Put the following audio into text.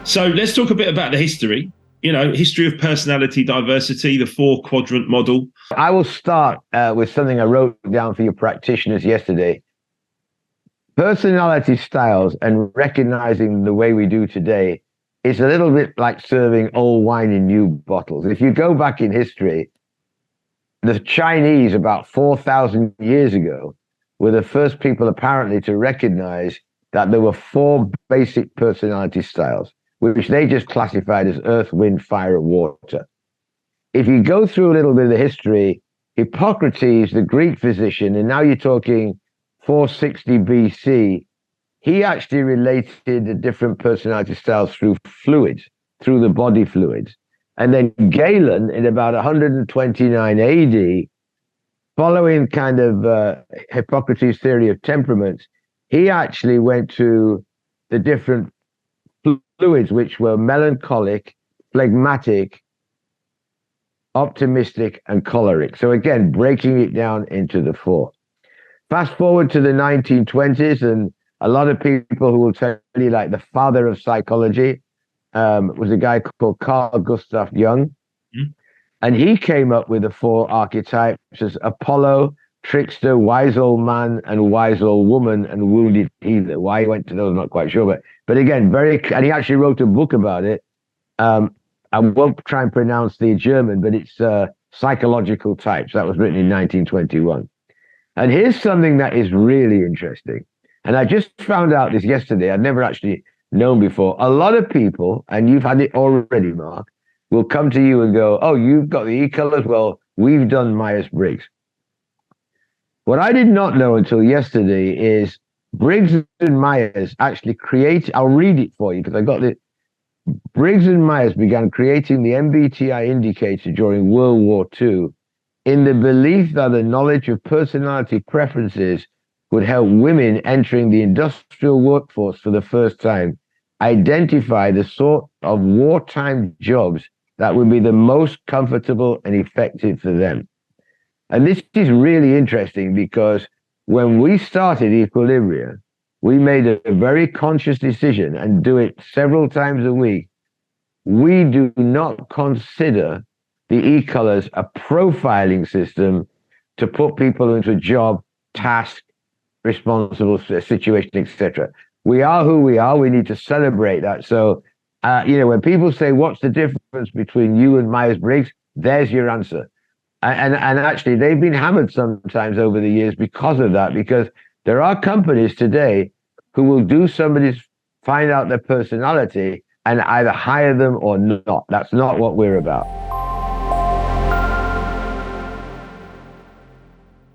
So let's talk a bit about the history. History of personality diversity, the four-quadrant model. I will start with something I wrote down for your practitioners yesterday. Personality styles and recognizing the way we do today is a little bit like serving old wine in new bottles. If you go back in history, the Chinese about 4,000 years ago were the first people apparently to recognize that there were four basic personality styles, which they just classified as earth, wind, fire, and water. If you go through a little bit of the history, Hippocrates, the Greek physician, and now you're talking 460 BC, he actually related the different personality styles through fluids, through the body fluids. And then Galen, in about 129 AD, following kind of Hippocrates' theory of temperaments, he actually went to the different fluids, which were melancholic, phlegmatic, optimistic, and choleric. So again, breaking it down into the four. Fast forward to the 1920s, and a lot of people who will tell you, like the father of psychology, was a guy called Carl Gustav Jung. Mm. And he came up with the four archetypes as Apollo, trickster, wise old man, and wise old woman, and wounded healer. Why he went to those, I'm not quite sure. But again, and he actually wrote a book about it. I won't try and pronounce the German, but it's Psychological Types. That was written in 1921. And here's something that is really interesting. And I just found out this yesterday. I'd never actually known before. A lot of people, and you've had it already, Mark, will come to you and go, oh, you've got the E-colors? Well, we've done Myers-Briggs. What I did not know until yesterday is Briggs and Myers actually create, I'll read it for you because I got it. Briggs and Myers began creating the MBTI indicator during World War II in the belief that the knowledge of personality preferences would help women entering the industrial workforce for the first time identify the sort of wartime jobs that would be the most comfortable and effective for them. And this is really interesting because when we started Equilibria, we made a very conscious decision and do it several times a week. We do not consider the E-colors a profiling system to put people into a job, task, responsible situation, etc. We are who we are. We need to celebrate that. So, when people say, what's the difference between you and Myers-Briggs? There's your answer. And actually, they've been hammered sometimes over the years because of that, because there are companies today who will do somebody's, find out their personality and either hire them or not. That's not what we're about.